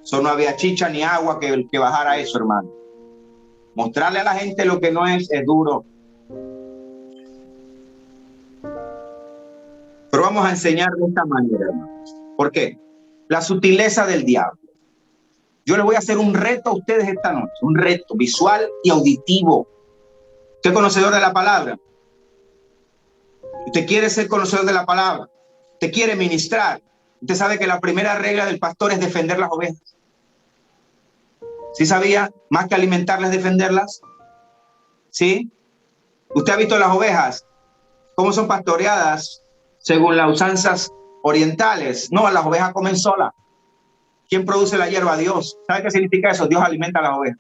Eso no había chicha ni agua que bajara eso, hermano. Mostrarle a la gente lo que no es duro. Pero vamos a enseñar de esta manera, hermanos. ¿Por qué? La sutileza del diablo. Yo les voy a hacer un reto a ustedes esta noche, un reto visual y auditivo. ¿Usted es conocedor de la palabra? ¿Usted quiere ser conocedor de la palabra? ¿Usted quiere ministrar? Usted sabe que la primera regla del pastor es defender las ovejas. ¿Sí sabía? Más que alimentarlas, defenderlas. ¿Sí? ¿Usted ha visto las ovejas? ¿Cómo son pastoreadas según las usanzas orientales? No, las ovejas comen solas. ¿Quién produce la hierba? Dios. ¿Sabe qué significa eso? Dios alimenta a las ovejas.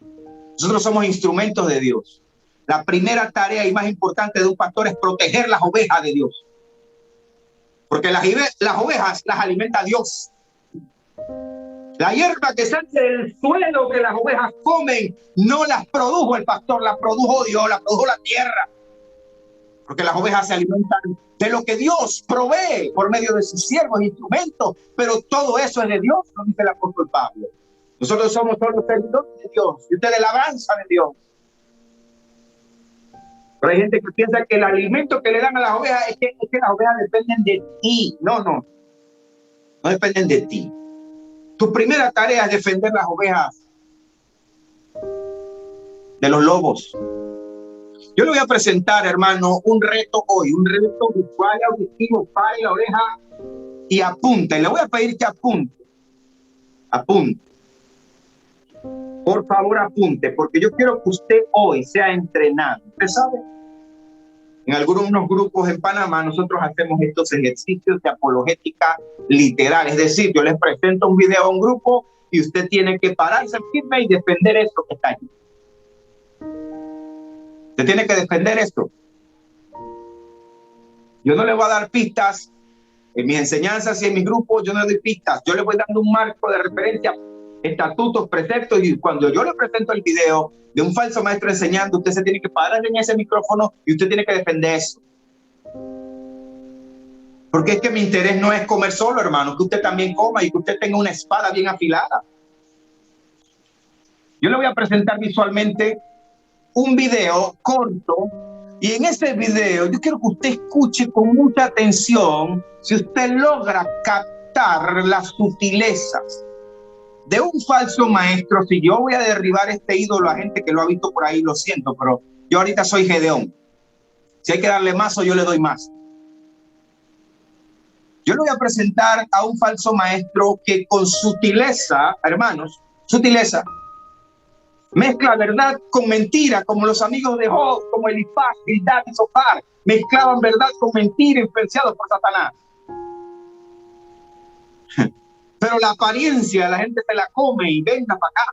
Nosotros somos instrumentos de Dios. La primera tarea y más importante de un pastor es proteger las ovejas de Dios. Porque las ovejas las alimenta Dios. La hierba que sale del suelo que las ovejas comen no las produjo el pastor, las produjo Dios, las produjo la tierra. Porque las ovejas se alimentan de lo que Dios provee por medio de sus siervos e instrumentos. Pero todo eso es de Dios, lo dice el apóstol Pablo. Nosotros somos solo servidores de Dios y ustedes la alabanza de Dios. Pero hay gente que piensa que el alimento que le dan a las ovejas es que las ovejas dependen de ti. No dependen de ti. Tu primera tarea es defender las ovejas de los lobos. Yo le voy a presentar, hermano, un reto hoy, un reto visual y auditivo. Pare la oreja y apunte. Le voy a pedir que apunte. Apunte. Por favor, apunte, porque yo quiero que usted hoy sea entrenado. Usted sabe, en algunos grupos en Panamá nosotros hacemos estos ejercicios de apologética literal. Es decir, yo les presento un video a un grupo y usted tiene que pararse firme y defender esto que está ahí. Usted tiene que defender esto. Yo no le voy a dar pistas en mis enseñanzas y en mis grupos. Yo no le doy pistas. Yo le voy dando un marco de referencia, estatutos, preceptos, y cuando yo le presento el video de un falso maestro enseñando, usted se tiene que parar en ese micrófono y usted tiene que defender eso. Porque es que mi interés no es comer solo, hermano, que usted también coma y que usted tenga una espada bien afilada. Yo le voy a presentar visualmente un video corto, y en ese video yo quiero que usted escuche con mucha atención si usted logra captar las sutilezas de un falso maestro. Si yo voy a derribar este ídolo a gente que lo ha visto por ahí, lo siento, pero yo ahorita soy Gedeón. Si hay que darle más, o yo le doy más. Yo le voy a presentar a un falso maestro que con sutileza, hermanos, sutileza, mezcla verdad con mentira, como los amigos de Job, como Elifaz, Bildad y Zofar, mezclaban verdad con mentira, influenciados por Satanás. Pero la apariencia, la gente se la come y venga para acá.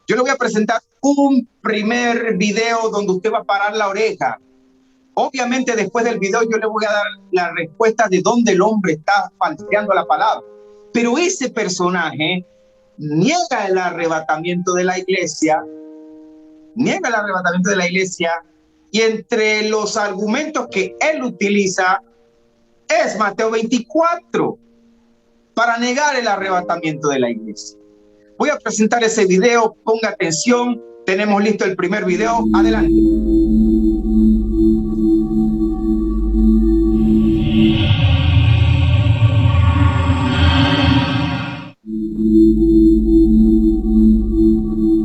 Yo le voy a presentar un primer video donde usted va a parar la oreja. Obviamente después del video yo le voy a dar la respuesta de dónde el hombre está falseando la palabra. Pero ese personaje niega el arrebatamiento de la iglesia, y entre los argumentos que él utiliza es Mateo 24 para negar el arrebatamiento de la iglesia. Voy a presentar ese video, ponga atención, tenemos listo el primer video, adelante.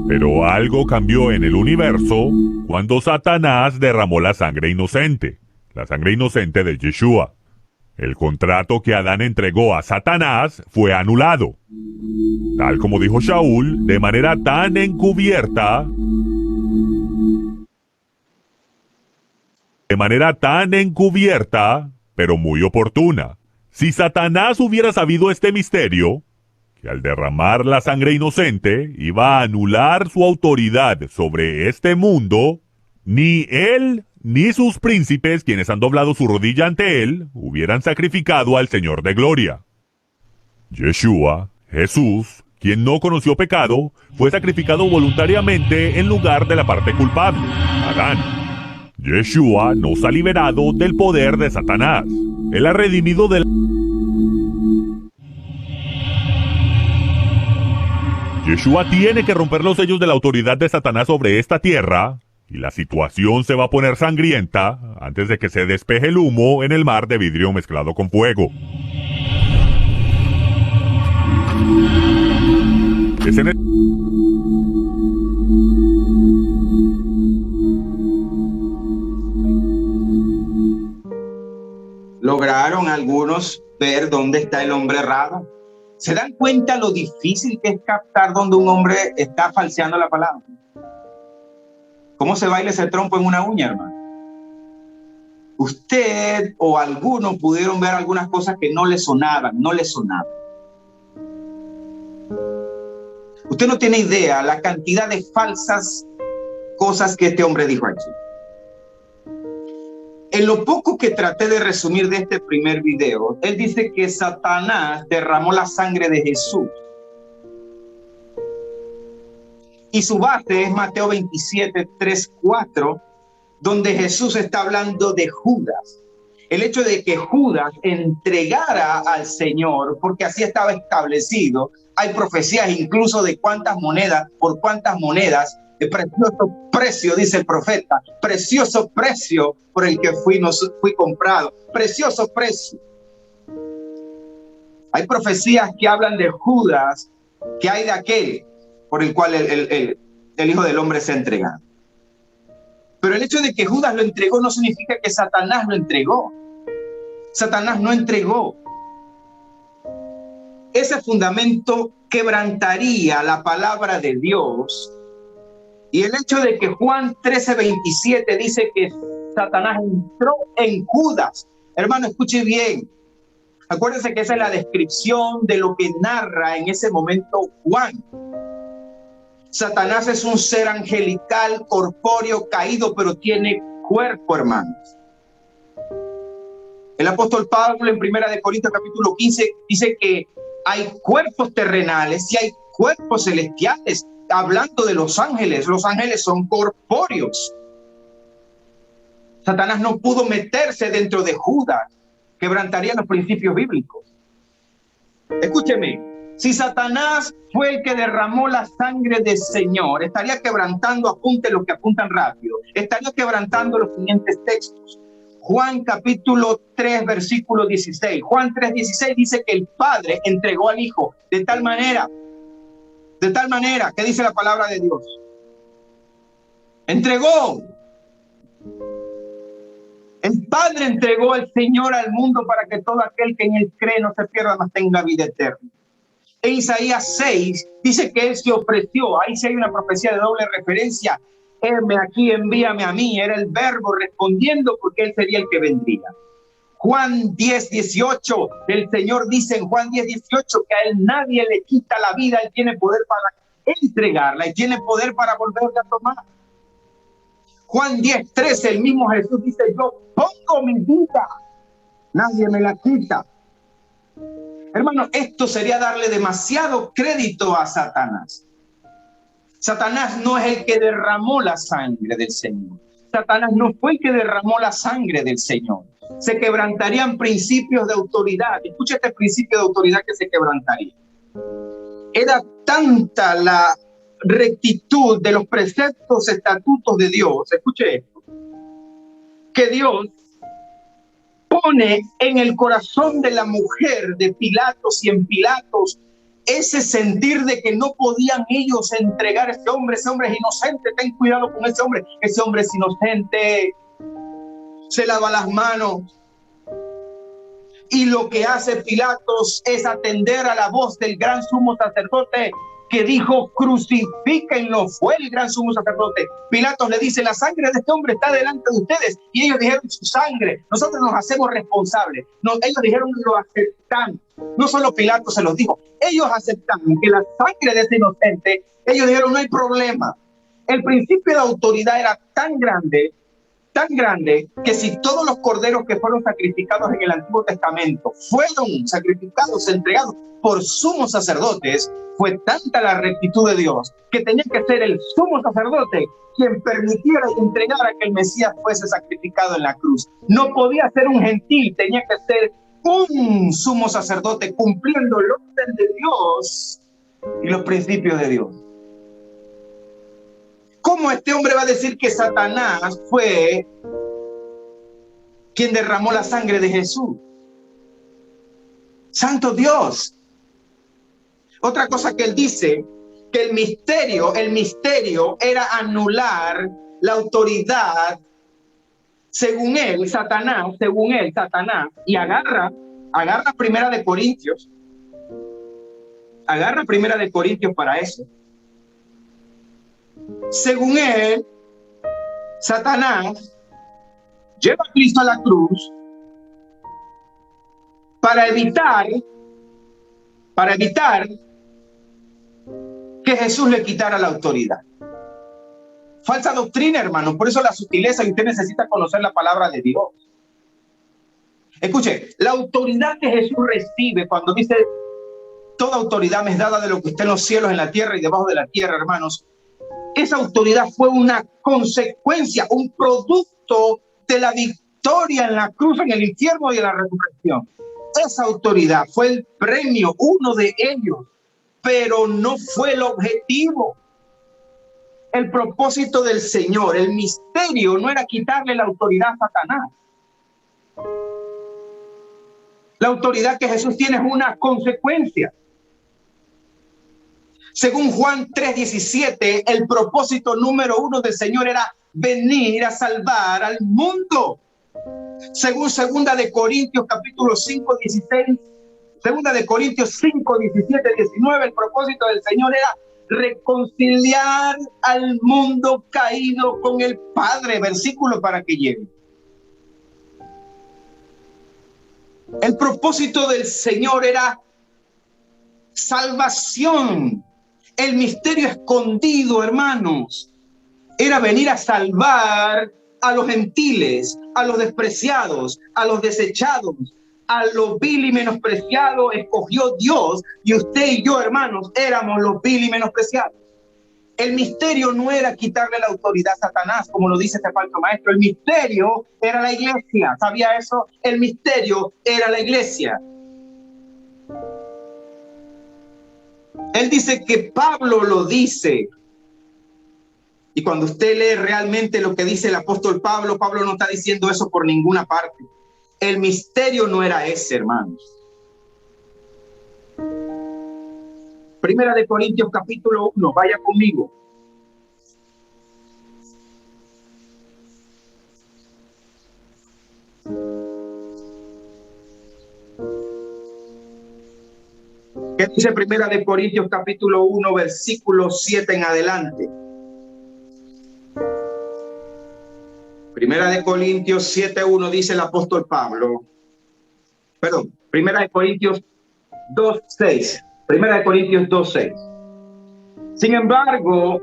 Pero algo cambió en el universo cuando Satanás derramó la sangre inocente de Yeshua. El contrato que Adán entregó a Satanás fue anulado. Tal como dijo Shaul, de manera tan encubierta, pero muy oportuna. Si Satanás hubiera sabido este misterio, que al derramar la sangre inocente iba a anular su autoridad sobre este mundo, ni él ni sus príncipes, quienes han doblado su rodilla ante él, hubieran sacrificado al Señor de gloria. Yeshua, Jesús, quien no conoció pecado, fue sacrificado voluntariamente en lugar de la parte culpable, Adán. Yeshua nos ha liberado del poder de Satanás. Él ha redimido del Yeshua tiene que romper los sellos de la autoridad de Satanás sobre esta tierra, y la situación se va a poner sangrienta antes de que se despeje el humo en el mar de vidrio mezclado con fuego. Es en el... Lograron algunos ver dónde está el hombre errado. ¿Se dan cuenta lo difícil que es captar dónde un hombre está falseando la palabra? ¿Cómo se baila ese trompo en una uña, hermano? Usted o algunos pudieron ver algunas cosas que no le sonaban. Usted no tiene idea la cantidad de falsas cosas que este hombre dijo aquí. En lo poco que traté de resumir de este primer video, él dice que Satanás derramó la sangre de Jesús. Y su base es Mateo 27, 3, 4, donde Jesús está hablando de Judas. El hecho de que Judas entregara al Señor, porque así estaba establecido. Hay profecías incluso de por cuántas monedas, de precioso precio, dice el profeta, precioso precio por el que fui comprado, precioso precio. Hay profecías que hablan de Judas, que hay de aquel por el cual el Hijo del Hombre se entrega. Pero el hecho de que Judas lo entregó no significa que Satanás lo entregó. Satanás no entregó. Ese fundamento quebrantaría la palabra de Dios. Y el hecho de que Juan 13:27 dice que Satanás entró en Judas. Hermano, escuche bien. Acuérdense que esa es la descripción de lo que narra en ese momento Juan. Satanás es un ser angelical, corpóreo, caído, pero tiene cuerpo, hermanos. El apóstol Pablo en 1 Corintios capítulo 15 dice que hay cuerpos terrenales y hay cuerpos celestiales. Hablando de los ángeles son corpóreos. Satanás no pudo meterse dentro de Judas, quebrantaría los principios bíblicos. Escúcheme, si Satanás fue el que derramó la sangre del Señor, estaría quebrantando, apunte lo que apuntan rápido, estaría quebrantando los siguientes textos. Juan capítulo 3, versículo 16. Juan 3:16 dice que el Padre entregó al Hijo de tal manera, ¿qué dice la palabra de Dios? Entregó. El Padre entregó al Señor al mundo para que todo aquel que en él cree no se pierda, mas tenga vida eterna. En Isaías 6 dice que él se ofreció. Ahí sí hay una profecía de doble referencia. Heme aquí, envíame a mí. Era el verbo respondiendo porque él sería el que vendría. Juan 10:18, el Señor dice en Juan 10:18 que a él nadie le quita la vida, él tiene poder para entregarla y tiene poder para volverla a tomar. Juan 10:13, el mismo Jesús dice, yo pongo mi vida, nadie me la quita. Hermano, esto sería darle demasiado crédito a Satanás. Satanás no es el que derramó la sangre del Señor. Satanás no fue el que derramó la sangre del Señor. Se quebrantarían principios de autoridad. Escucha este principio de autoridad que se quebrantaría. Era tanta la rectitud de los preceptos, estatutos de Dios, escuche esto, que Dios pone en el corazón de la mujer de Pilatos y en Pilatos ese sentir de que no podían ellos entregar a ese hombre es inocente, ten cuidado con ese hombre es inocente. Se lava las manos y lo que hace Pilatos es atender a la voz del gran sumo sacerdote que dijo crucifíquenlo. Fue el gran sumo sacerdote. Pilatos le dice, la sangre de este hombre está delante de ustedes, y ellos dijeron su sangre, nosotros nos hacemos responsables. No, ellos dijeron lo aceptamos. No solo Pilatos se los dijo, ellos aceptaron que la sangre de ese inocente, ellos dijeron no hay problema. El principio de autoridad era tan grande que si todos los corderos que fueron sacrificados en el Antiguo Testamento fueron sacrificados, entregados por sumos sacerdotes, fue tanta la rectitud de Dios que tenía que ser el sumo sacerdote quien permitiera y entregara que el Mesías fuese sacrificado en la cruz. No podía ser un gentil, tenía que ser un sumo sacerdote cumpliendo el orden de Dios y los principios de Dios. ¿Cómo este hombre va a decir que Satanás fue quien derramó la sangre de Jesús? Santo Dios. Otra cosa que él dice, que el misterio era anular la autoridad, según él, Satanás, y agarra Primera de Corintios para eso. Según él, Satanás lleva a Cristo a la cruz para evitar que Jesús le quitara la autoridad. Falsa doctrina, hermano. Por eso la sutileza, y usted necesita conocer la palabra de Dios. Escuche, la autoridad que Jesús recibe cuando dice: toda autoridad me es dada de lo que está en los cielos, en la tierra y debajo de la tierra, hermanos. Esa autoridad fue una consecuencia, un producto de la victoria en la cruz, en el infierno y en la resurrección. Esa autoridad fue el premio, uno de ellos, pero no fue el objetivo. El propósito del Señor, el misterio, no era quitarle la autoridad a Satanás. La autoridad que Jesús tiene es una consecuencia. Según Juan 3:17, el propósito número uno del Señor era venir a salvar al mundo. Según Segunda de Corintios capítulo 5:16, Segunda de Corintios 5:17-19, el propósito del Señor era reconciliar al mundo caído con el Padre. Versículo para que llegue. El propósito del Señor era salvación. El misterio escondido, hermanos, era venir a salvar a los gentiles, a los despreciados, a los desechados, a lo vil y menospreciado escogió Dios, y usted y yo, hermanos, éramos los vil y menospreciados. El misterio no era quitarle la autoridad a Satanás, como lo dice este falso maestro. El misterio era la iglesia. ¿Sabía eso? El misterio era la iglesia. Él dice que Pablo lo dice. Y cuando usted lee realmente lo que dice el apóstol Pablo, Pablo no está diciendo eso por ninguna parte. El misterio no era ese, hermanos. Primera de Corintios capítulo 1, vaya conmigo. ¿Qué dice Primera de Corintios capítulo 1, versículo 7 en adelante? Primera de Corintios 7:1 dice el apóstol Pablo. Perdón, Primera de Corintios 2:6. Primera de Corintios 2:6. Sin embargo,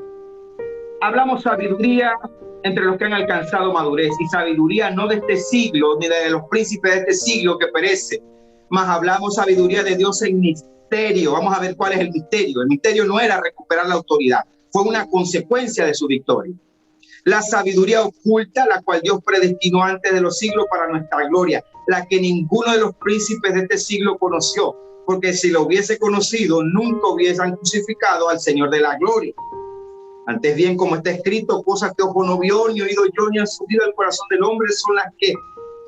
hablamos sabiduría entre los que han alcanzado madurez, y sabiduría no de este siglo, ni de los príncipes de este siglo que perece, mas hablamos sabiduría de Dios en misterio. Vamos a ver cuál es el misterio. El misterio no era recuperar la autoridad, fue una consecuencia de su victoria. La sabiduría oculta, la cual Dios predestinó antes de los siglos para nuestra gloria, la que ninguno de los príncipes de este siglo conoció, porque si lo hubiese conocido, nunca hubiesen crucificado al Señor de la gloria. Antes bien, como está escrito, cosas que ojo no vio, ni oído yo, ni han subido al corazón del hombre, son las que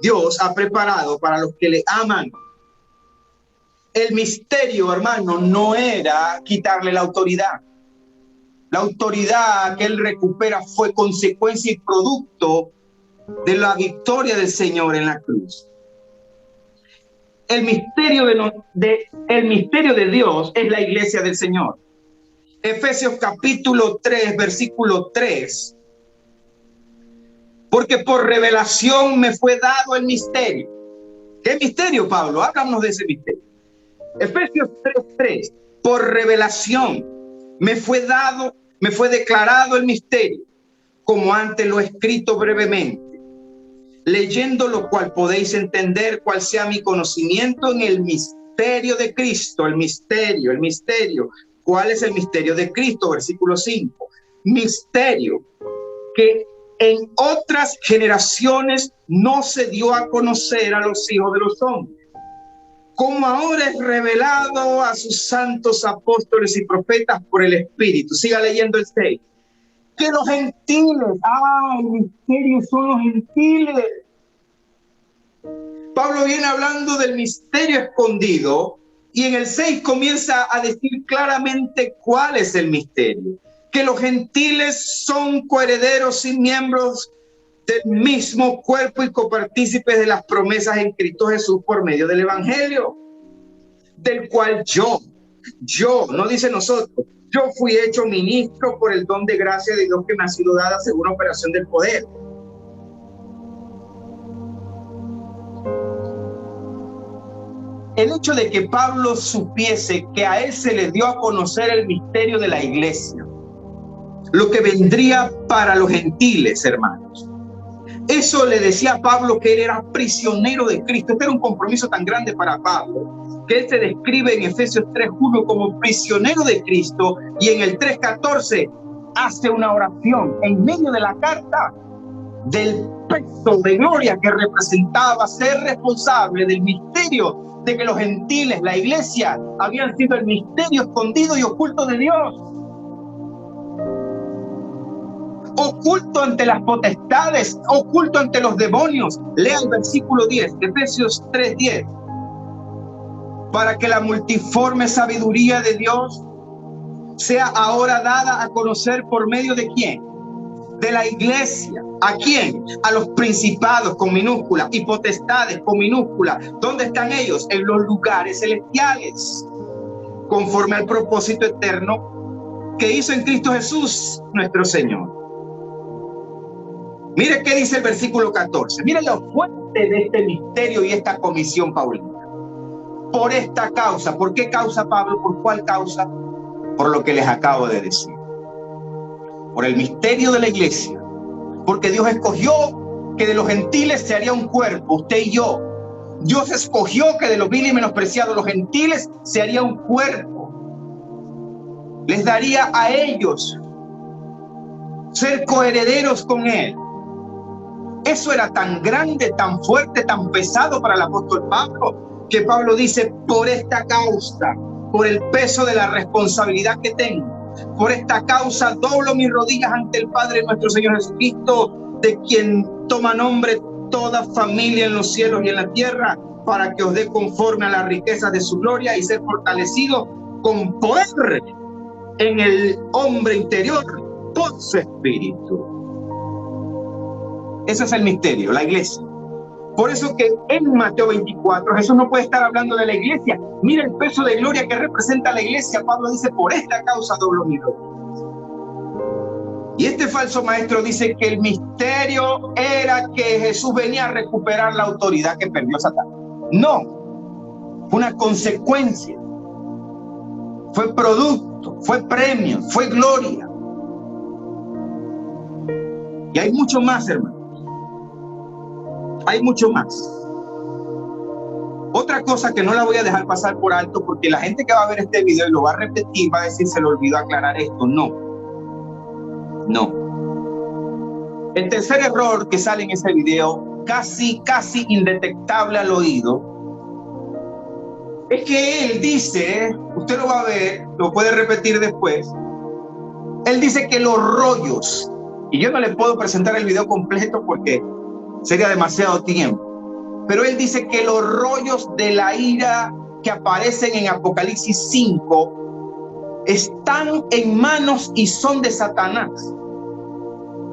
Dios ha preparado para los que le aman. El misterio, hermano, no era quitarle la autoridad. La autoridad que él recupera fue consecuencia y producto de la victoria del Señor en la cruz. El misterio de Dios es la iglesia del Señor. Efesios capítulo 3, versículo 3. Porque por revelación me fue dado el misterio. ¿Qué misterio, Pablo? Háblanos de ese misterio. Efesios 3:3. Por revelación me fue declarado el misterio, como antes lo he escrito brevemente, leyendo lo cual podéis entender cuál sea mi conocimiento en el misterio de Cristo. El misterio. ¿Cuál es el misterio de Cristo? Versículo 5. Misterio que en otras generaciones no se dio a conocer a los hijos de los hombres. como ahora es revelado a sus santos apóstoles y profetas por el Espíritu. Siga leyendo el 6. Que los gentiles, el misterio son los gentiles. Pablo viene hablando del misterio escondido y en el 6 comienza a decir claramente cuál es el misterio. Que los gentiles son coherederos y miembros del mismo cuerpo y copartícipes de las promesas en Cristo Jesús por medio del Evangelio, del cual yo, no dice nosotros, yo fui hecho ministro por el don de gracia de Dios que me ha sido dada según operación del poder. El hecho de que Pablo supiese que a él se le dio a conocer el misterio de la iglesia, lo que vendría para los gentiles, hermanos, eso le decía a Pablo que él era prisionero de Cristo. Este era un compromiso tan grande para Pablo, que él se describe en Efesios 3:1 como prisionero de Cristo, y en el 3:14 hace una oración en medio de la carta del peso de gloria que representaba ser responsable del misterio de que los gentiles, la iglesia, habían sido el misterio escondido y oculto de Dios. Oculto ante las potestades, oculto ante los demonios. Lea el versículo 10, Efesios 3:10. Para que la multiforme sabiduría de Dios sea ahora dada a conocer por medio de ¿quién? De la iglesia. ¿A quién? A los principados con minúscula y potestades con minúscula. ¿Dónde están ellos? En los lugares celestiales, conforme al propósito eterno que hizo en Cristo Jesús nuestro Señor. Mire qué dice el versículo 14. Mire la fuente de este misterio y esta comisión paulina. Por esta causa. ¿Por qué causa, Pablo? ¿Por cuál causa? Por lo que les acabo de decir. Por el misterio de la iglesia. Porque Dios escogió que de los gentiles se haría un cuerpo, usted y yo. Dios escogió que de los vil y menospreciados, los gentiles, se haría un cuerpo. Les daría a ellos ser coherederos con Él. Eso era tan grande, tan fuerte, tan pesado para el apóstol Pablo, que Pablo dice, por esta causa, por el peso de la responsabilidad que tengo, por esta causa doblo mis rodillas ante el Padre nuestro Señor Jesucristo, de quien toma nombre toda familia en los cielos y en la tierra, para que os dé conforme a la riqueza de su gloria y ser fortalecido con poder en el hombre interior por su espíritu. Ese es el misterio, la iglesia. Por eso que en Mateo 24 Jesús no puede estar hablando de la iglesia. Mira el peso de gloria que representa la iglesia. Pablo dice, por esta causa doblo mi rodillas. Y este falso maestro dice que el misterio era que Jesús venía a recuperar la autoridad que perdió Satán. No, fue una consecuencia, fue producto, fue premio, fue gloria. Y hay mucho más, hermano. Hay mucho más. Otra cosa que no la voy a dejar pasar por alto, porque la gente que va a ver este video y lo va a repetir va a decir, se le olvidó aclarar esto. No. El tercer error que sale en ese video, casi indetectable al oído, es que él dice, usted lo va a ver, lo puede repetir después, él dice que los rollos, y yo no le puedo presentar el video completo porque sería demasiado tiempo, pero él dice que los rollos de la ira que aparecen en Apocalipsis 5 están en manos y son de Satanás.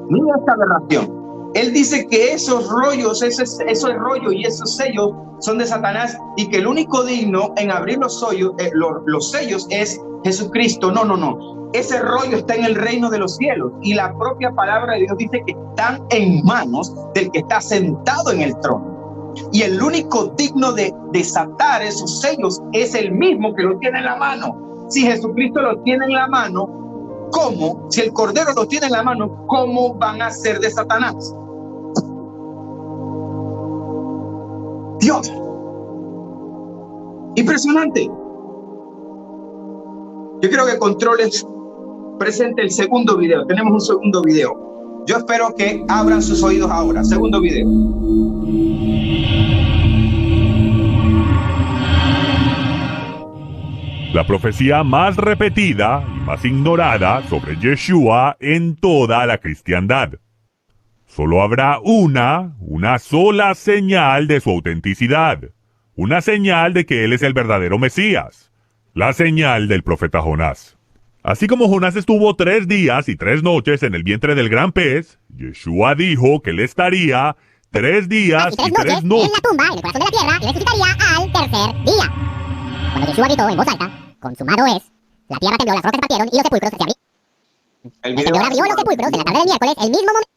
Mira esta aberración. Él dice que esos rollos, esos rollos y esos sellos son de Satanás y que el único digno en abrir los sellos es Jesucristo. No. Ese rollo está en el reino de los cielos y la propia palabra de Dios dice que están en manos del que está sentado en el trono. Y el único digno de desatar esos sellos es el mismo que lo tiene en la mano. Si Jesucristo lo tiene en la mano, ¿cómo? Si el Cordero lo tiene en la mano, ¿cómo van a ser de Satanás? Dios. Impresionante. Yo quiero que Controles presente el segundo video. Tenemos un segundo video. Yo espero que abran sus oídos ahora. Segundo video. la profecía más repetida y más ignorada sobre Yeshua en toda la cristiandad. Solo habrá una sola señal de su autenticidad, una señal de que él es el verdadero Mesías, la señal del profeta Jonás. Así como Jonás estuvo 3 días y 3 noches en el vientre del gran pez, Yeshua dijo que él estaría 3 días y 3 noches en la tumba, en el corazón de la tierra, y resucitaría al tercer día. Cuando Yeshua gritó en voz alta, consumado es, la tierra tembló, las rocas se partieron y los sepulcros se abrieron. El Señor abrió los sepulcros en la tarde del miércoles, el mismo momento.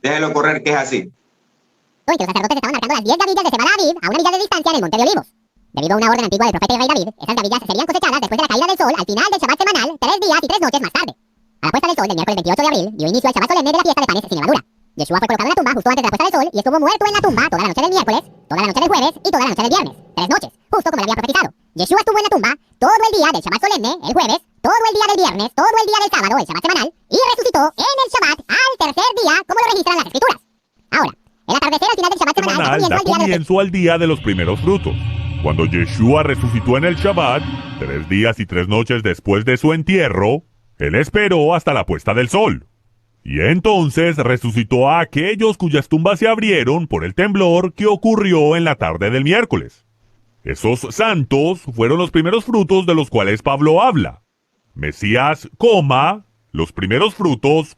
Déjelo correr, que es así. En que los sacerdotes estaban marcando las 10 gavillas de cebada Aviv a una milla de distancia en el Monte de Olivos. Debido a una orden antigua del profeta y rey David, esas gavillas serían cosechadas después de la caída del sol al final del Shabbat semanal, 3 días y 3 noches más tarde. A la puesta del sol del miércoles 28 de abril dio inicio al Shabbat solemne de la fiesta de panes sin levadura. Yeshua fue colocado en la tumba justo antes de la puesta del sol y estuvo muerto en la tumba toda la noche del miércoles, toda la noche del jueves y toda la noche del viernes. 3 noches, justo como le había profetizado. Yeshua estuvo en la tumba todo el día del Shabbat solemne, el jueves, todo el día del viernes, todo el día del sábado, el Shabbat semanal, y resucitó en el Shabbat al tercer día, como lo registran las Escrituras. Ahora, el atardecer al final del Shabbat semanal da comienzo al día de los primeros frutos. Cuando Yeshua resucitó en el Shabbat, 3 días y 3 noches después de su entierro, él esperó hasta la puesta del sol. Y entonces resucitó a aquellos cuyas tumbas se abrieron por el temblor que ocurrió en la tarde del miércoles. Esos santos fueron los primeros frutos de los cuales Pablo habla. Mesías, los primeros frutos,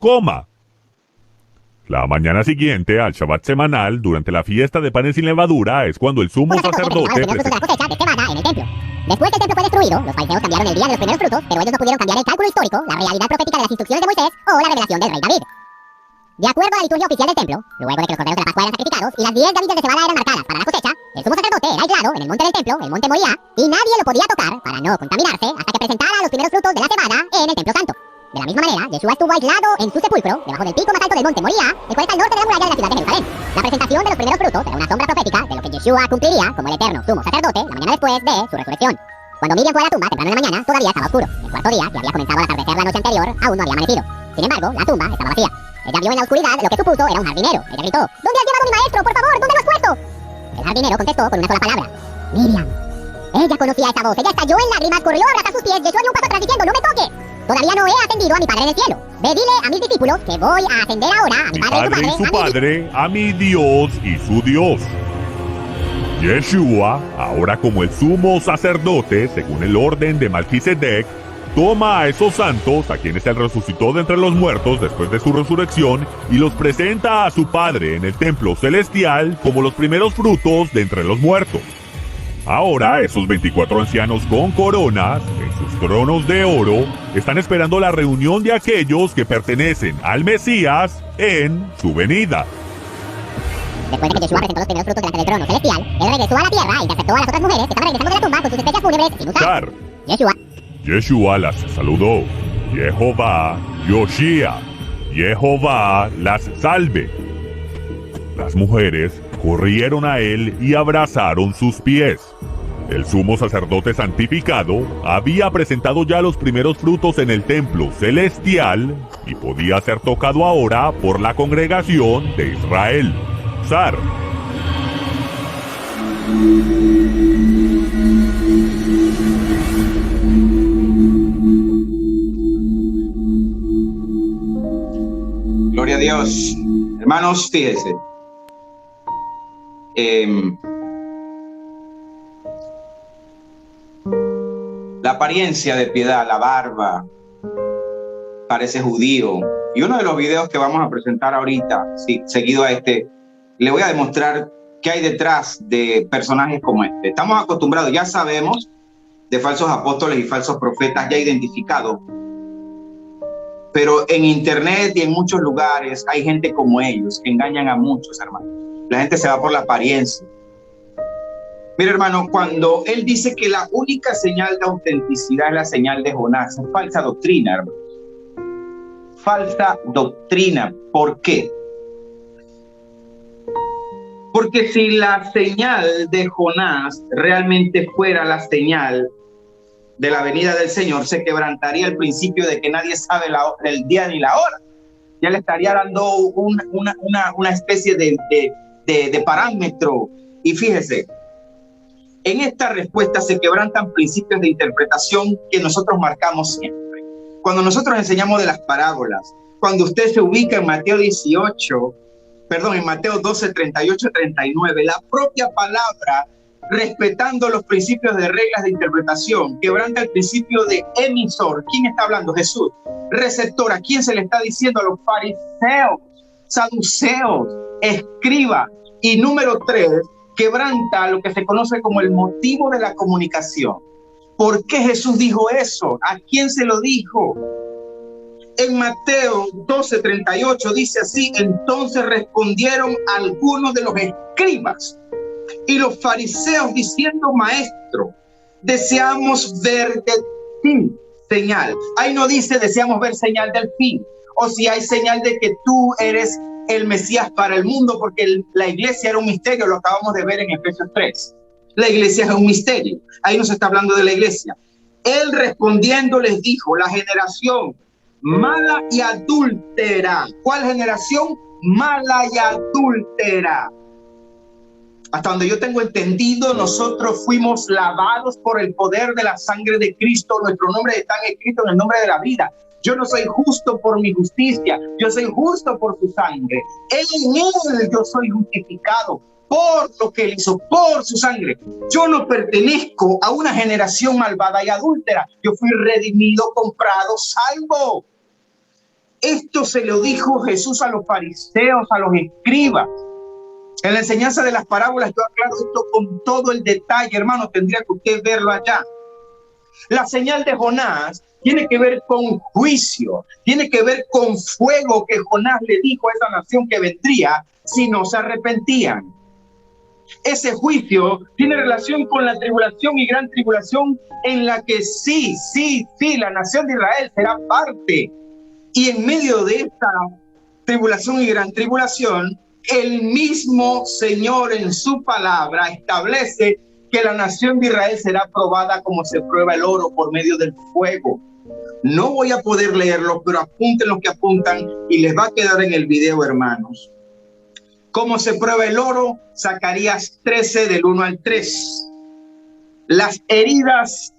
La mañana siguiente al Shabbat semanal, durante la fiesta de panes sin levadura, es cuando el sumo sacerdote Después que el templo fue destruido, los fariseos cambiaron el día de los primeros frutos, pero ellos no pudieron cambiar el cálculo histórico, la realidad profética de las instrucciones de Moisés o la revelación del rey David. De acuerdo a la liturgia oficial del templo, luego de que los corderos de la Pascua eran sacrificados y las 10 gavillas de cebada eran marcadas para la cosecha, el sumo sacerdote era aislado en el monte del templo, el monte Moriah, y nadie lo podía tocar para no contaminarse hasta que presentara los primeros frutos de la cebada en el templo santo. De la misma manera, Yeshua estuvo aislado en su sepulcro, debajo del pico más alto del monte Moriah, el cual está al norte de la muralla de la ciudad de Jerusalén. La presentación de los primeros frutos era una sombra profética de lo que Yeshua cumpliría como el eterno sumo sacerdote la mañana después de su resurrección. Cuando Miriam fue a la tumba temprano en la mañana, todavía estaba oscuro. El cuarto día, que había comenzado al atardecer la noche anterior, aún no había amanecido. Sin embargo, la tumba estaba vacía. Ella vio en la oscuridad lo que supuso era un jardinero. Ella gritó, ¿dónde has llevado a mi maestro? Por favor, ¿dónde lo has puesto? El jardinero contestó con una sola palabra, Miriam. Ella conocía esa voz, ella estalló en lágrimas, corrió a abrazar sus pies, Yeshua dio un paso atrás diciendo, no me toques. Todavía no he ascendido a mi Padre en el cielo. Ve, dile a mis discípulos que voy a ascender ahora a mi Padre y su Padre, a mi Dios y su Dios. Yeshua, ahora como el sumo sacerdote, según el orden de Melquisedec, toma a esos santos, a quienes él resucitó de entre los muertos después de su resurrección, y los presenta a su Padre en el templo celestial como los primeros frutos de entre los muertos. Ahora, esos 24 ancianos con coronas, en sus tronos de oro, están esperando la reunión de aquellos que pertenecen al Mesías en su venida. Después de que Yeshua presentó los primeros frutos delante del trono celestial, él regresó a la tierra e interceptó a las otras mujeres que estaban regresando de la tumba con sus especias fúnebres sin usar. Yeshua las saludó. Jehová, Yoshia. Jehová las salve. Las mujeres corrieron a él y abrazaron sus pies. El sumo sacerdote santificado había presentado ya los primeros frutos en el templo celestial y podía ser tocado ahora por la congregación de Israel. Gloria a Dios. Hermanos, fíjense. La apariencia de piedad, la barba, parece judío. Y uno de los videos que vamos a presentar ahorita, seguido a este, le voy a demostrar qué hay detrás de personajes como este. Estamos acostumbrados, ya sabemos, de falsos apóstoles y falsos profetas ya identificados. Pero en internet y en muchos lugares hay gente como ellos que engañan a muchos, hermanos. La gente se va por la apariencia. Mira, hermano, cuando él dice que la única señal de autenticidad es la señal de Jonás, es falsa doctrina, hermano. Falsa doctrina. ¿Por qué? Porque si la señal de Jonás realmente fuera la señal de la venida del Señor, se quebrantaría el principio de que nadie sabe el día ni la hora. Ya le estaría dando una especie de parámetro. Y fíjese, En esta respuesta se quebrantan principios de interpretación que nosotros marcamos siempre. Cuando nosotros enseñamos de las parábolas, cuando usted se ubica en Mateo 12, 38, 39, la propia palabra, respetando los principios de reglas de interpretación, quebranta el principio de emisor. ¿Quién está hablando? Jesús. Receptor. ¿A quién se le está diciendo? A los fariseos, saduceos, escribas. Y número 3, quebranta lo que se conoce como el motivo de la comunicación. ¿Por qué Jesús dijo eso? ¿A quién se lo dijo? En Mateo 12:38 dice así: entonces respondieron algunos de los escribas y los fariseos diciendo: maestro, deseamos ver de ti señal. Ahí no dice deseamos ver señal del fin, o si hay señal de que tú eres el Mesías para el mundo, porque la iglesia era un misterio, lo acabamos de ver en Efesios 3. La iglesia es un misterio, ahí no se está hablando de la iglesia. Él respondiendo les dijo: la generación mala y adúltera. ¿Cuál generación? Mala y adúltera. Hasta donde yo tengo entendido, nosotros fuimos lavados por el poder de la sangre de Cristo. Nuestro nombre está escrito en el nombre de la vida. Yo no soy justo por mi justicia, yo soy justo por su sangre. En él yo soy justificado por lo que él hizo, por su sangre. Yo no pertenezco a una generación malvada y adúltera. Yo fui redimido, comprado, salvo. Esto se lo dijo Jesús a los fariseos, a los escribas. En la enseñanza de las parábolas yo aclaro esto con todo el detalle, hermano, tendría que usted verlo allá. La señal de Jonás tiene que ver con juicio, tiene que ver con fuego que Jonás le dijo a esa nación que vendría si no se arrepentían. Ese juicio tiene relación con la tribulación y gran tribulación en la que sí, la nación de Israel será parte. Y en medio de esta tribulación y gran tribulación, el mismo Señor en su palabra establece que la nación de Israel será probada como se prueba el oro por medio del fuego. No voy a poder leerlo, pero apunten los que apuntan y les va a quedar en el video, hermanos. ¿Cómo se prueba el oro? Zacarías 13, del 1 al 3. Las heridas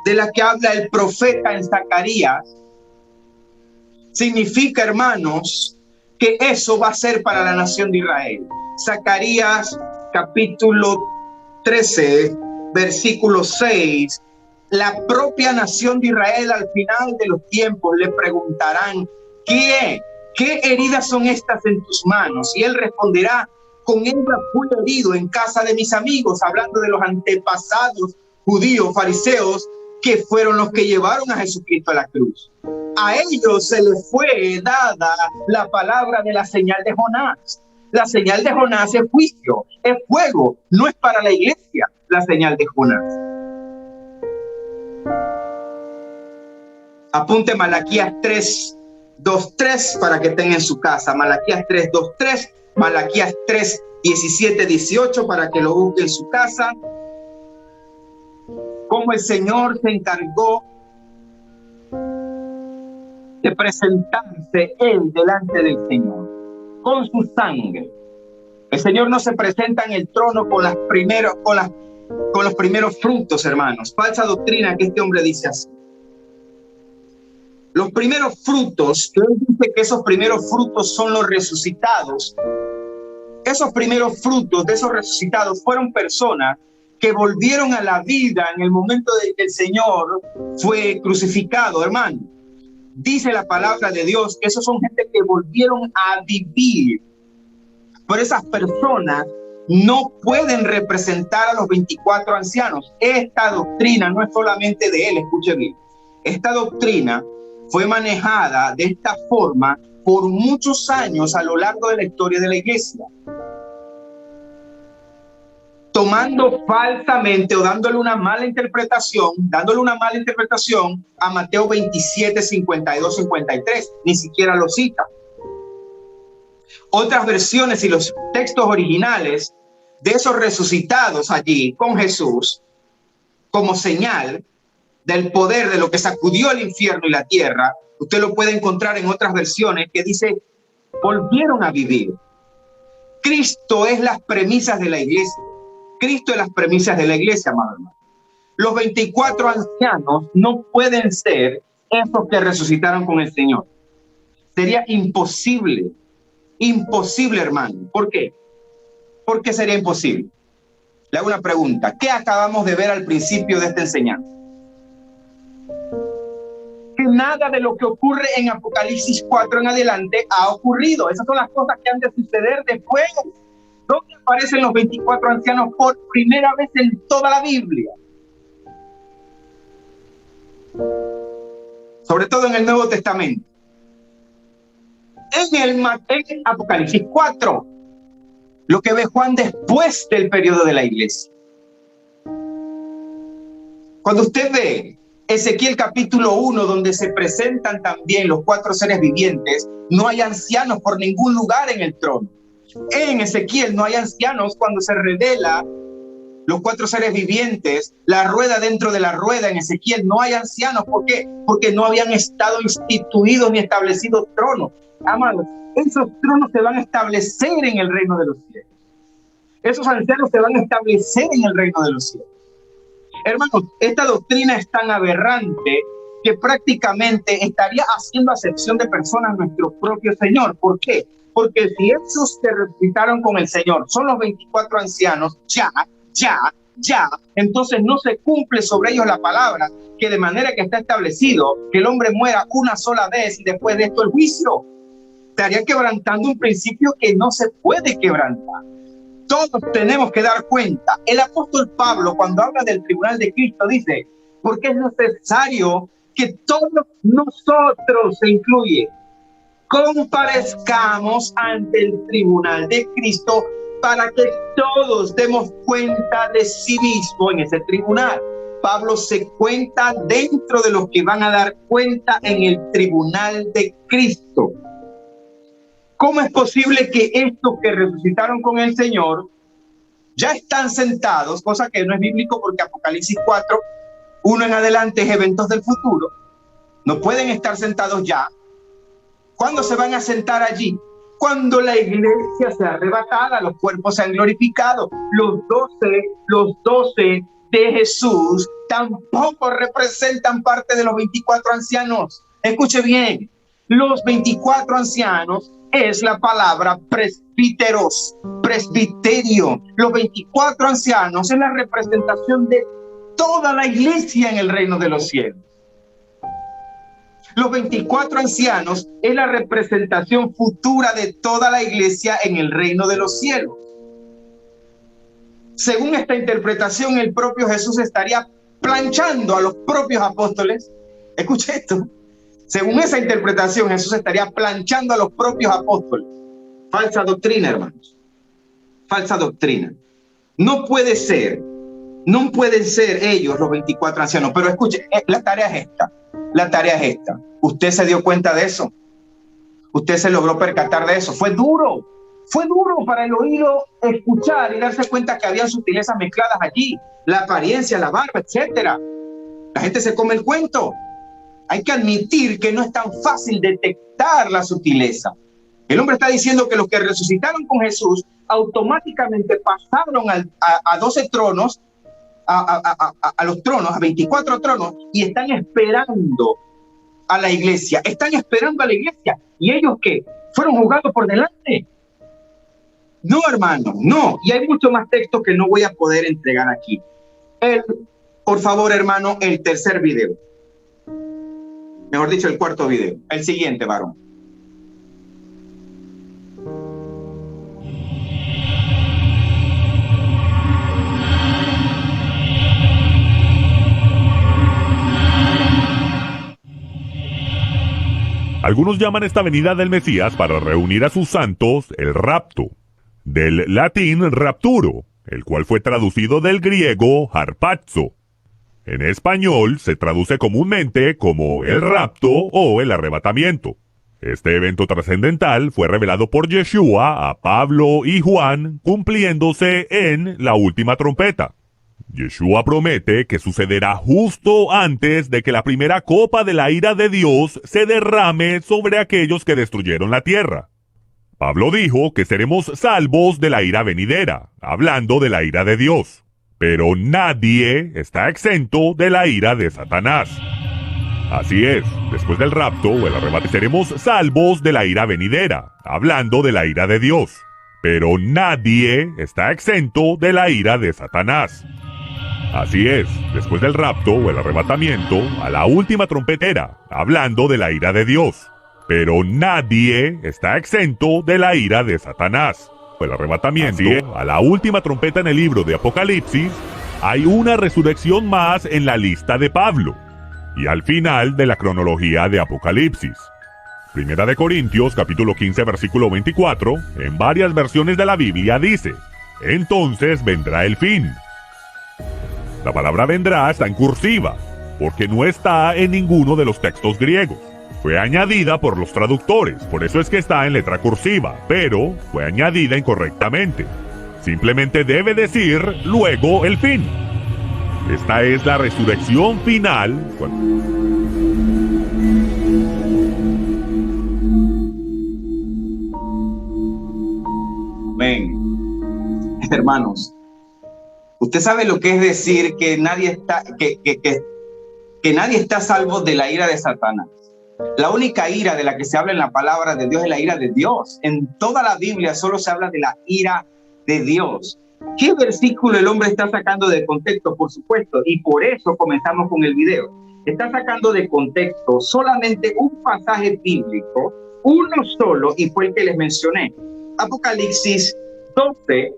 de las que habla el profeta en Zacarías significa, hermanos, que eso va a ser para la nación de Israel. Zacarías capítulo 13, versículo 6. La propia nación de Israel al final de los tiempos le preguntarán: ¿qué heridas son estas en tus manos? Y él responderá: con ellas fui herido en casa de mis amigos, hablando de los antepasados judíos, fariseos, que fueron los que llevaron a Jesucristo a la cruz. A ellos se les fue dada la palabra de la señal de Jonás. La señal de Jonás es juicio, es fuego, no es para la iglesia la señal de Jonás. Apunte Malaquías 3, 2, 3 para que tenga en su casa. Malaquías 3, 2, 3, Malaquías 3, 17, 18 para que lo busque en su casa. Cómo el Señor se encargó de presentarse él delante del Señor con su sangre. El Señor no se presenta en el trono con los primeros frutos, hermanos. Falsa doctrina que este hombre dice así. Los primeros frutos, que él dice que esos primeros frutos son los resucitados. Esos primeros frutos de esos resucitados fueron personas que volvieron a la vida en el momento de que el Señor fue crucificado, hermano. Dice la palabra de Dios que esos son gente que volvieron a vivir. Pero esas personas no pueden representar a los 24 ancianos. Esta doctrina no es solamente de él, escuche bien. Esta doctrina fue manejada de esta forma por muchos años a lo largo de la historia de la iglesia, tomando falsamente o dándole una mala interpretación a Mateo 27, 52, 53. Ni siquiera lo cita. Otras versiones y los textos originales de esos resucitados allí con Jesús como señal del poder de lo que sacudió el infierno y la tierra, usted lo puede encontrar en otras versiones que dice: volvieron a vivir. Cristo es las premisas de la iglesia. Cristo es las premisas de la iglesia, amado hermano. Los 24 ancianos no pueden ser esos que resucitaron con el Señor. Sería imposible, imposible, hermano. ¿Por qué? ¿Por qué sería imposible? Le hago una pregunta. ¿Qué acabamos de ver al principio de esta enseñanza? Que nada de lo que ocurre en Apocalipsis 4 en adelante ha ocurrido. Esas son las cosas que han de suceder después. ¿Dónde aparecen los 24 ancianos por primera vez en toda la Biblia? Sobre todo en el Nuevo Testamento. En Apocalipsis 4, lo que ve Juan después del periodo de la iglesia. Cuando usted ve Ezequiel capítulo 1, donde se presentan también los 4 seres vivientes, no hay ancianos por ningún lugar en el trono. En Ezequiel no hay ancianos cuando se revela los 4 seres vivientes, la rueda dentro de la rueda. En Ezequiel no hay ancianos. ¿Por qué? Porque no habían estado instituidos ni establecidos tronos. Amados, esos tronos se van a establecer en el reino de los cielos. Esos ancianos se van a establecer en el reino de los cielos. Hermanos, esta doctrina es tan aberrante que prácticamente estaría haciendo acepción de personas nuestro propio Señor. ¿Por qué? Porque si esos que resucitaron con el Señor son los 24 ancianos, ya, entonces no se cumple sobre ellos la palabra, que de manera que está establecido que el hombre muera una sola vez y después de esto el juicio. Estaría quebrantando un principio que no se puede quebrantar. Todos tenemos que dar cuenta. El apóstol Pablo, cuando habla del tribunal de Cristo, dice, porque es necesario que todos nosotros, se incluye, comparezcamos ante el tribunal de Cristo para que todos demos cuenta de sí mismo en ese tribunal. Pablo se cuenta dentro de los que van a dar cuenta en el tribunal de Cristo. ¿Cómo es posible que estos que resucitaron con el Señor ya están sentados, cosa que no es bíblico porque Apocalipsis 4, 1 en adelante es eventos del futuro? No pueden estar sentados ya. ¿Cuándo se van a sentar allí? Cuando la iglesia sea arrebatada, los cuerpos sean glorificados. Los 12 de Jesús tampoco representan parte de los 24 ancianos. Escuche bien, los 24 ancianos es la palabra presbíteros, presbiterio. Los 24 ancianos es la representación de toda la iglesia en el reino de los cielos. Los 24 ancianos es la representación futura de toda la iglesia en el reino de los cielos. Según esta interpretación, el propio Jesús estaría planchando a los propios apóstoles. Escuche esto. Según esa interpretación, Jesús estaría planchando a los propios apóstoles. Falsa doctrina, hermanos. Falsa doctrina. No pueden ser ellos los 24 ancianos. Pero escuche, la tarea es esta. La tarea es esta. Usted se dio cuenta de eso. Usted se logró percatar de eso. Fue duro para el oído escuchar y darse cuenta que había sutilezas mezcladas allí. La apariencia, la barba, etcétera. La gente se come el cuento. Hay que admitir que no es tan fácil detectar la sutileza. El hombre está diciendo que los que resucitaron con Jesús automáticamente pasaron a 12 tronos, a los tronos, a 24 tronos, y están esperando a la iglesia. Están esperando a la iglesia. ¿Y ellos qué? ¿Fueron juzgados por delante? No, hermano, no. Y hay mucho más texto que no voy a poder entregar aquí. Por favor, hermano, el tercer video. Mejor dicho, el cuarto video. El siguiente, varón. Algunos llaman esta venida del Mesías para reunir a sus santos el rapto, del latín rapturo, el cual fue traducido del griego harpazo. En español se traduce comúnmente como el rapto o el arrebatamiento. Este evento trascendental fue revelado por Yeshua a Pablo y Juan, cumpliéndose en la última trompeta. Yeshua promete que sucederá justo antes de que la primera copa de la ira de Dios se derrame sobre aquellos que destruyeron la tierra. Pablo dijo que seremos salvos de la ira venidera, hablando de la ira de Dios. Pero nadie está exento de la ira de Satanás. Así es, después del rapto o el arrebato seremos salvos de la ira venidera, hablando de la ira de Dios. Pero nadie está exento de la ira de Satanás. Así es, después del rapto o el arrebatamiento, a la última trompetera, hablando de la ira de Dios. Pero nadie está exento de la ira de Satanás. El arrebatamiento, a la última trompeta en el libro de Apocalipsis, hay una resurrección más en la lista de Pablo. Y al final de la cronología de Apocalipsis. Primera de Corintios, capítulo 15, versículo 24, en varias versiones de la Biblia dice: entonces vendrá el fin. La palabra vendrá está en cursiva, porque no está en ninguno de los textos griegos. Fue añadida por los traductores, por eso es que está en letra cursiva, pero fue añadida incorrectamente. Simplemente debe decir luego el fin. Esta es la resurrección final. Amén. Hermanos, usted sabe lo que es decir que nadie está, que nadie está salvo de la ira de Satanás. La única ira de la que se habla en la palabra de Dios es la ira de Dios. En toda la Biblia solo se habla de la ira de Dios. ¿Qué versículo el hombre está sacando de contexto? Por supuesto, y por eso comenzamos con el video. Está sacando de contexto solamente un pasaje bíblico, uno solo, y fue el que les mencioné. Apocalipsis 12,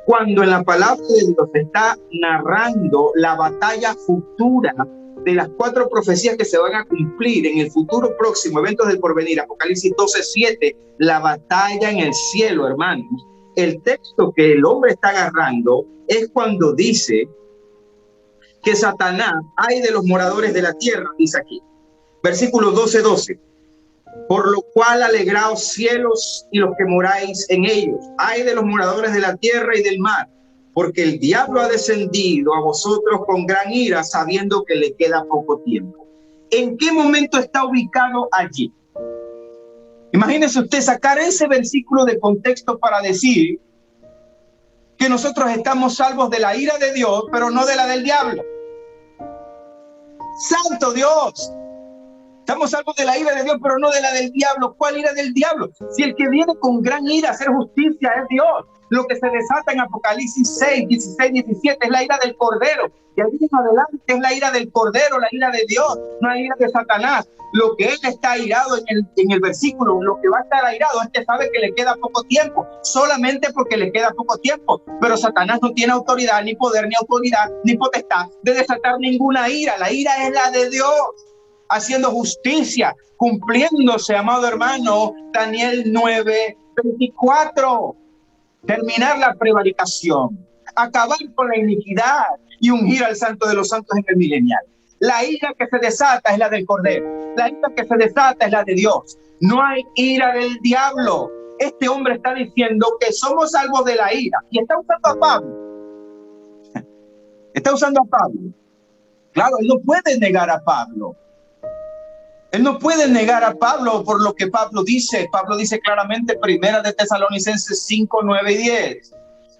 cuando en la palabra de Dios está narrando la batalla futura de las 4 profecías que se van a cumplir en el futuro próximo, eventos del porvenir. Apocalipsis 12:7, la batalla en el cielo, hermanos. El texto que el hombre está agarrando es cuando dice que Satanás, ay de los moradores de la tierra, dice aquí, versículo 12:12, por lo cual alegraos cielos y los que moráis en ellos, ay de los moradores de la tierra y del mar, porque el diablo ha descendido a vosotros con gran ira, sabiendo que le queda poco tiempo. ¿En qué momento está ubicado allí? Imagínese usted sacar ese versículo de contexto para decir que nosotros estamos salvos de la ira de Dios, pero no de la del diablo. ¡Santo Dios! Estamos salvos de la ira de Dios, pero no de la del diablo. ¿Cuál ira del diablo? Si el que viene con gran ira a hacer justicia es Dios. Lo que se desata en Apocalipsis 6, 16, 17 es la ira del Cordero. Y allí en adelante es la ira del Cordero, la ira de Dios, no la ira de Satanás. Lo que él está airado en el versículo, lo que va a estar airado es que sabe que le queda poco tiempo, solamente porque le queda poco tiempo. Pero Satanás no tiene autoridad, ni poder, ni autoridad, ni potestad de desatar ninguna ira. La ira es la de Dios, haciendo justicia, cumpliéndose, amado hermano, Daniel 9:24. Terminar la prevaricación, acabar con la iniquidad y ungir al Santo de los Santos en el milenial. La ira que se desata es la del Cordero. La ira que se desata es la de Dios. No hay ira del diablo. Este hombre está diciendo que somos salvos de la ira. Y está usando a Pablo. Está usando a Pablo. Claro, él no puede negar a Pablo. Él no puede negar a Pablo por lo que Pablo dice. Pablo dice claramente, primera de Tesalonicenses 5, 9 y 10.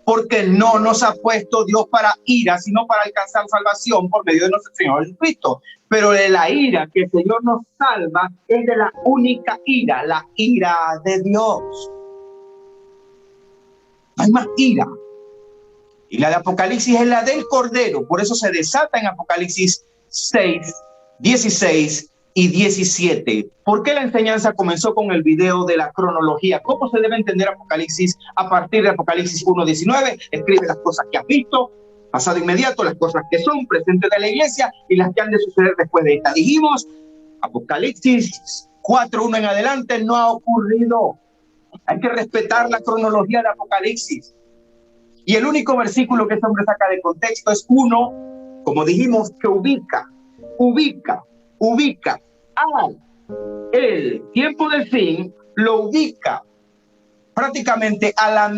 Porque no nos ha puesto Dios para ira, sino para alcanzar salvación por medio de nuestro Señor Jesucristo. Pero de la ira que el Señor nos salva es de la única ira, la ira de Dios. No hay más ira. Y la de Apocalipsis es la del Cordero. Por eso se desata en Apocalipsis 6, 16 y 17. ¿Por qué la enseñanza comenzó con el video de la cronología? ¿Cómo se debe entender Apocalipsis a partir de Apocalipsis 1:19? Escribe las cosas que has visto, pasado inmediato, las cosas que son presentes de la iglesia y las que han de suceder después de esta. Dijimos, Apocalipsis 4:1 en adelante no ha ocurrido. Hay que respetar la cronología de Apocalipsis. Y el único versículo que este hombre saca de contexto es uno, como dijimos, que ubica el tiempo del fin, lo ubica prácticamente a la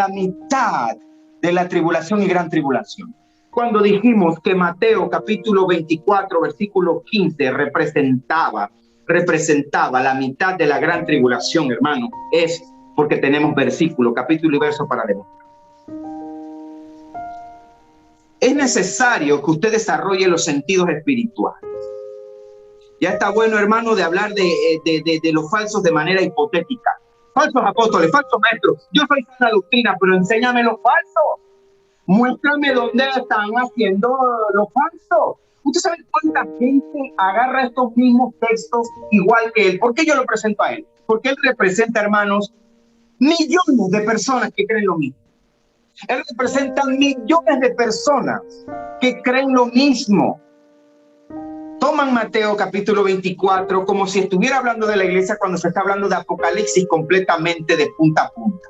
mitad de la tribulación y gran tribulación. Cuando dijimos que Mateo capítulo 24 versículo 15 representaba representaba la mitad de la gran tribulación, hermano, es porque tenemos versículo, capítulo y verso para demostrar. Es necesario que usted desarrolle los sentidos espirituales. Ya está bueno, hermano, de hablar de los falsos de manera hipotética. Falsos apóstoles, falsos maestros. Yo soy sana doctrina, pero enséñame los falsos. Muéstrame dónde están haciendo los falsos. ¿Usted sabe cuánta gente agarra estos mismos textos igual que él? ¿Por qué yo lo presento a él? Porque él representa, hermanos, millones de personas que creen lo mismo. Él representa millones de personas que creen lo mismo. Toman Mateo capítulo 24 como si estuviera hablando de la iglesia cuando se está hablando de Apocalipsis completamente de punta a punta.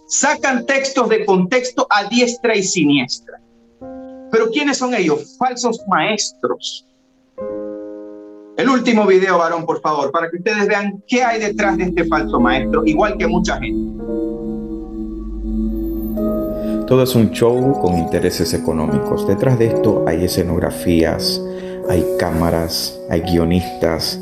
Sacan textos de contexto a diestra y siniestra. Pero ¿quiénes son ellos? Falsos maestros. El último video, varón, por favor, para que ustedes vean qué hay detrás de este falso maestro, igual que mucha gente. Todo es un show con intereses económicos. Detrás de esto hay escenografías, hay cámaras, hay guionistas,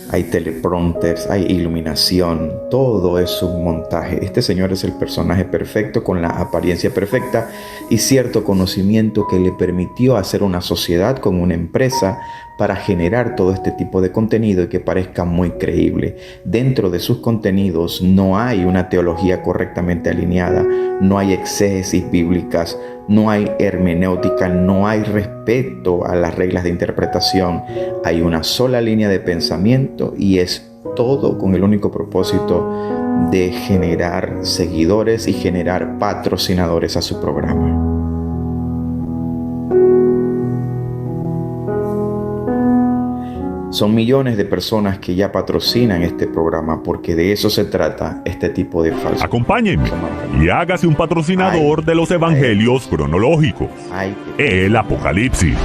hay teleprompters, hay iluminación. Todo es un montaje. Este señor es el personaje perfecto con la apariencia perfecta y cierto conocimiento que le permitió hacer una sociedad con una empresa para generar todo este tipo de contenido y que parezca muy creíble. Dentro de sus contenidos no hay una teología correctamente alineada, no hay exégesis bíblicas, no hay hermenéutica, no hay respeto a las reglas de interpretación. Hay una sola línea de pensamiento y es todo con el único propósito de generar seguidores y generar patrocinadores a su programa. Son millones de personas que ya patrocinan este programa porque de eso se trata este tipo de falsos. Acompáñenme y hágase un patrocinador de los evangelios cronológicos. El Apocalipsis.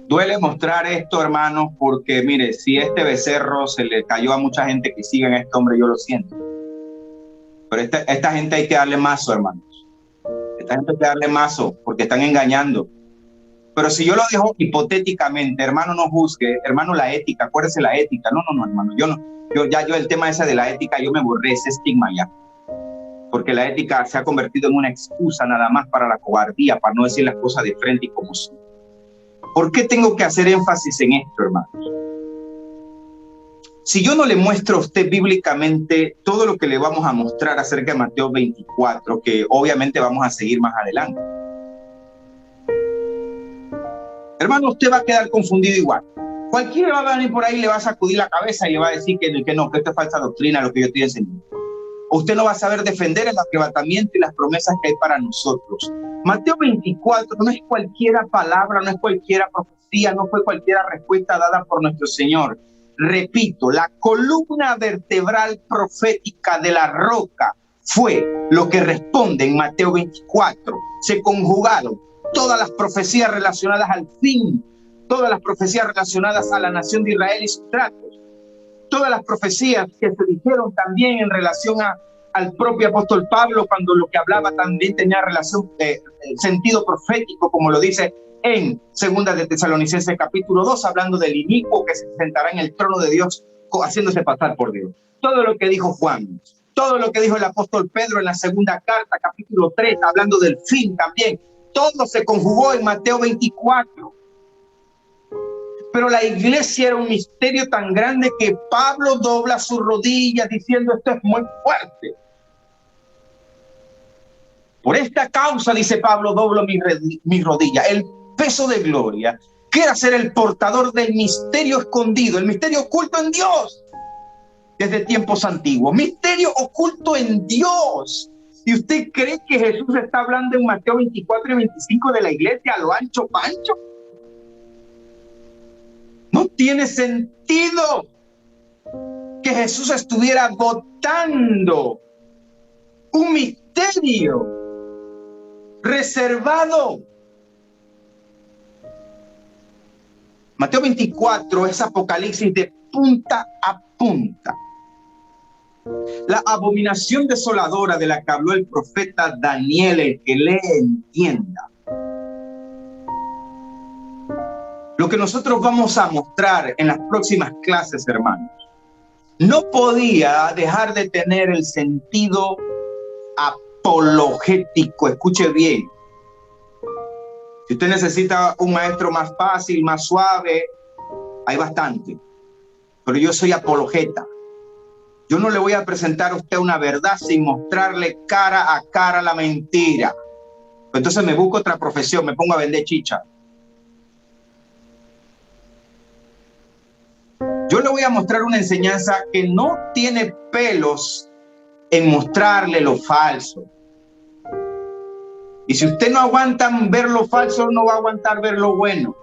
Duele mostrar esto, hermanos, porque mire, si este becerro se le cayó a mucha gente que sigue a este hombre, yo lo siento. Pero esta gente hay que darle mazo, hermanos. Esta gente hay que darle mazo porque están engañando. Pero si yo lo dejo hipotéticamente, hermano, no juzgue, hermano, la ética, acuérdese la ética. No, hermano, yo el tema ese de la ética, yo me borré ese estigma ya. Porque la ética se ha convertido en una excusa nada más para la cobardía, para no decir las cosas de frente y como son. ¿Por qué tengo que hacer énfasis en esto, hermanos? Si yo no le muestro a usted bíblicamente todo lo que le vamos a mostrar acerca de Mateo 24, que obviamente vamos a seguir más adelante, hermano, usted va a quedar confundido igual. Cualquiera va a venir por ahí y le va a sacudir la cabeza y le va a decir que no, que esto es falsa doctrina, lo que yo estoy enseñando. Usted no va a saber defender el arrebatamiento y las promesas que hay para nosotros. Mateo 24 no es cualquiera palabra, no es cualquiera profecía, no fue cualquiera respuesta dada por nuestro Señor. Repito, la columna vertebral profética de la roca fue lo que responde en Mateo 24. Se conjugaron todas las profecías relacionadas al fin, todas las profecías relacionadas a la nación de Israel y sus tratos, todas las profecías que se dijeron también en relación al propio apóstol Pablo, cuando lo que hablaba también tenía relación, sentido profético, como lo dice en Segunda de Tesalonicenses capítulo 2, hablando del inicuo que se sentará en el trono de Dios, haciéndose pasar por Dios. Todo lo que dijo Juan, todo lo que dijo el apóstol Pedro en la segunda carta, capítulo 3, hablando del fin también, todo se conjugó en Mateo 24. Pero la iglesia era un misterio tan grande que Pablo dobla sus rodillas diciendo: esto es muy fuerte. Por esta causa, dice Pablo, doblo mi rodilla. El peso de gloria, que era ser el portador del misterio escondido, el misterio oculto en Dios desde tiempos antiguos. Misterio oculto en Dios. ¿Y usted cree que Jesús está hablando en Mateo 24 y 25 de la iglesia a lo ancho pancho? No tiene sentido que Jesús estuviera votando un misterio reservado. Mateo 24 es Apocalipsis de punta a punta. La abominación desoladora de la que habló el profeta Daniel, el que lee entienda. Lo que nosotros vamos a mostrar en las próximas clases, hermanos, no podía dejar de tener el sentido apologético. Escuche bien. Si usted necesita un maestro más fácil, más suave, hay bastante. Pero yo soy apologeta. Yo no le voy a presentar a usted una verdad sin mostrarle cara a cara la mentira. Entonces me busco otra profesión, me pongo a vender chicha. Yo le voy a mostrar una enseñanza que no tiene pelos en mostrarle lo falso. Y si usted no aguanta ver lo falso, no va a aguantar ver lo bueno.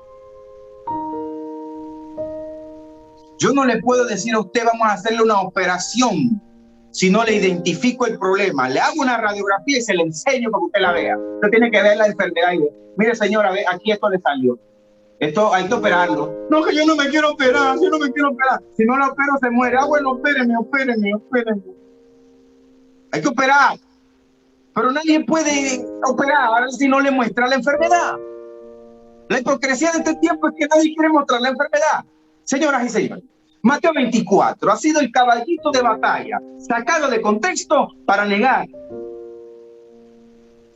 Yo no le puedo decir a usted, vamos a hacerle una operación, si no le identifico el problema. Le hago una radiografía y se la enseño para que usted la vea. Usted tiene que ver la enfermedad y ver, mire señora, ve, aquí esto le salió. Esto hay que operarlo. No, que yo no me quiero operar, yo no me quiero operar. Si no lo opero se muere. Ah, bueno, opéreme. Hay que operar. Pero nadie puede operar si no le muestra la enfermedad. La hipocresía de este tiempo es que nadie quiere mostrar la enfermedad. Señoras y señores, Mateo 24 ha sido el caballito de batalla, sacado de contexto para negar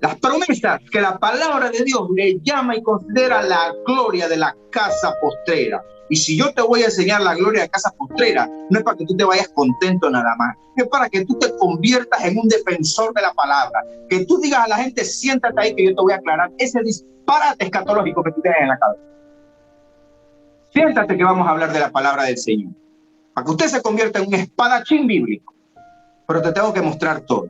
las promesas que la palabra de Dios le llama y considera la gloria de la casa postrera. Y si yo te voy a enseñar la gloria de la casa postrera, no es para que tú te vayas contento nada más, es para que tú te conviertas en un defensor de la palabra, que tú digas a la gente, siéntate ahí que yo te voy a aclarar ese disparate escatológico que tú tienes en la cabeza. Siéntate que vamos a hablar de la palabra del Señor, para que usted se convierta en un espadachín bíblico. Pero te tengo que mostrar todo.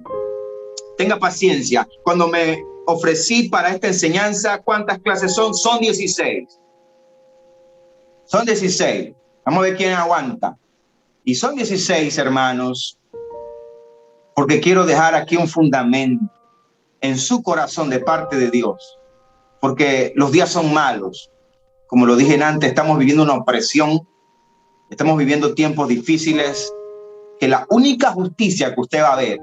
Tenga paciencia. Cuando me ofrecí para esta enseñanza, ¿cuántas clases son? Son 16. Son 16. Vamos a ver quién aguanta. Y son 16, hermanos, porque quiero dejar aquí un fundamento en su corazón de parte de Dios. Porque los días son malos. Como lo dije antes, estamos viviendo una opresión. Estamos viviendo tiempos difíciles. Que la única justicia que usted va a ver,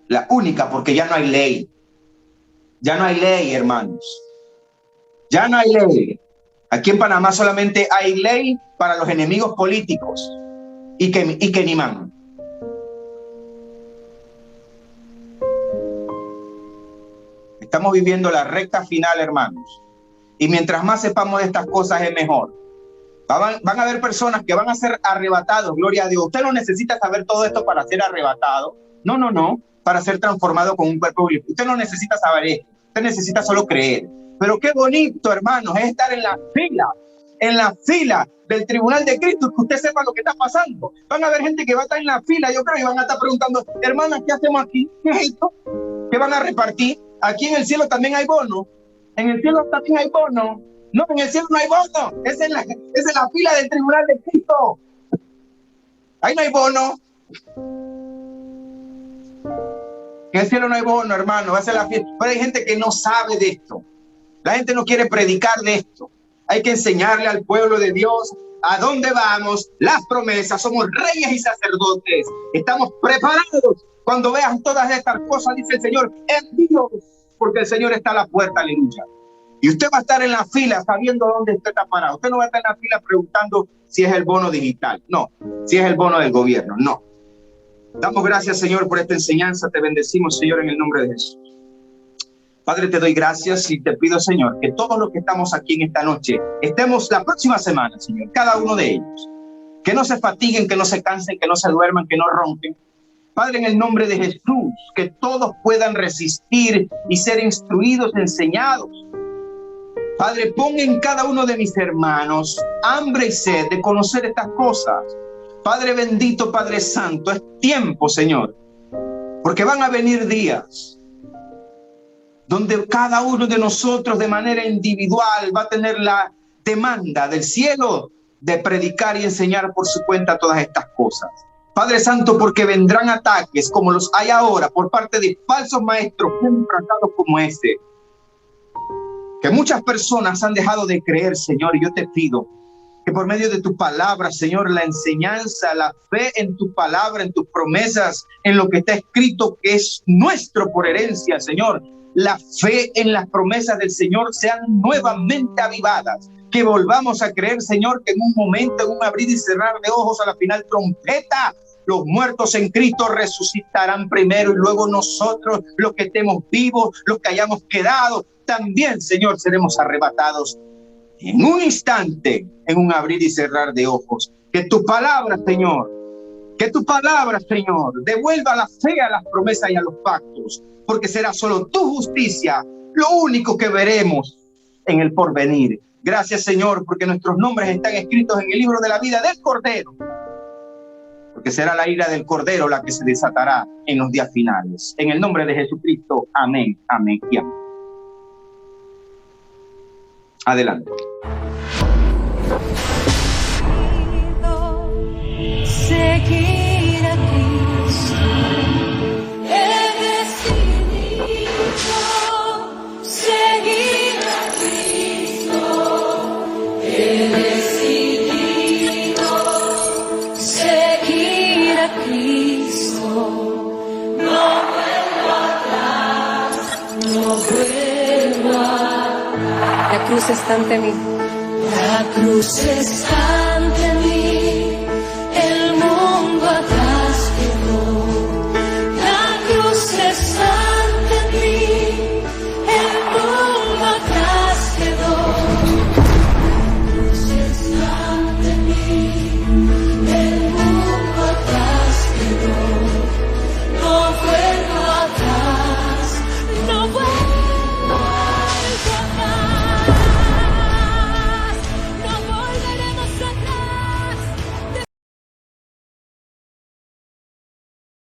la única, porque ya no hay ley. Ya no hay ley, hermanos. Ya no hay ley. Aquí en Panamá solamente hay ley para los enemigos políticos y que ni man. Estamos viviendo la recta final, hermanos. Y mientras más sepamos de estas cosas es mejor. Van a haber personas que van a ser arrebatados, gloria a Dios. Usted no necesita saber todo esto para ser arrebatado. No. Para ser transformado con un cuerpo glorioso. Usted no necesita saber esto. Usted necesita solo creer. Pero qué bonito, hermanos, es estar en la fila del tribunal de Cristo, que usted sepa lo que está pasando. Van a haber gente que va a estar en la fila, yo creo, y van a estar preguntando, hermanas, ¿qué hacemos aquí? ¿Qué es esto? ¿Qué van a repartir? Aquí en el cielo también hay bono. En el cielo también hay bono. No, en el cielo no hay bono. Es en la fila del tribunal de Cristo. Ahí no hay bono. En el cielo no hay bono, hermano. Va a ser la fiesta. Pero hay gente que no sabe de esto. La gente no quiere predicar de esto. Hay que enseñarle al pueblo de Dios a dónde vamos, las promesas. Somos reyes y sacerdotes. Estamos preparados. Cuando vean todas estas cosas, dice el Señor, en Dios, porque el Señor está a la puerta, aleluya. Y usted va a estar en la fila sabiendo dónde usted está parado. Usted no va a estar en la fila preguntando si es el bono digital. No. Si es el bono del gobierno. No. Damos gracias, Señor, por esta enseñanza. Te bendecimos, Señor, en el nombre de Jesús. Padre, te doy gracias y te pido, Señor, que todos los que estamos aquí en esta noche estemos la próxima semana, Señor, cada uno de ellos. Que no se fatiguen, que no se cansen, que no se duerman, que no ronquen. Padre, en el nombre de Jesús, que todos puedan resistir y ser instruidos, enseñados. Padre, pon en cada uno de mis hermanos hambre y sed de conocer estas cosas. Padre bendito, Padre santo, es tiempo, Señor, porque van a venir días donde cada uno de nosotros de manera individual va a tener la demanda del cielo de predicar y enseñar por su cuenta todas estas cosas. Padre santo, porque vendrán ataques como los hay ahora por parte de falsos maestros bien tratados como este, que muchas personas han dejado de creer, Señor, y yo te pido Que por medio de tu palabra, Señor, la enseñanza, la fe en tu palabra, en tus promesas, en lo que está escrito que es nuestro por herencia, Señor, la fe en las promesas del Señor sean nuevamente avivadas. Que volvamos a creer, Señor, que en un momento, en un abrir y cerrar de ojos, a la final trompeta, los muertos en Cristo resucitarán primero y luego nosotros, los que estemos vivos, los que hayamos quedado, también, Señor, seremos arrebatados en un instante, en un abrir y cerrar de ojos. Que tu palabra, Señor, devuelva la fe a las promesas y a los pactos, porque será solo tu justicia lo único que veremos en el porvenir. Gracias, Señor, porque nuestros nombres están escritos en el libro de la vida del Cordero, porque será la ira del Cordero la que se desatará en los días finales. En el nombre de Jesucristo, amén, amén y amén. Adelante. Seguir a Cristo, he decidido seguir a Cristo, he decidido seguir a Cristo, no vuelvo atrás, no vuelvo atrás. La cruz está ante mí, la cruz está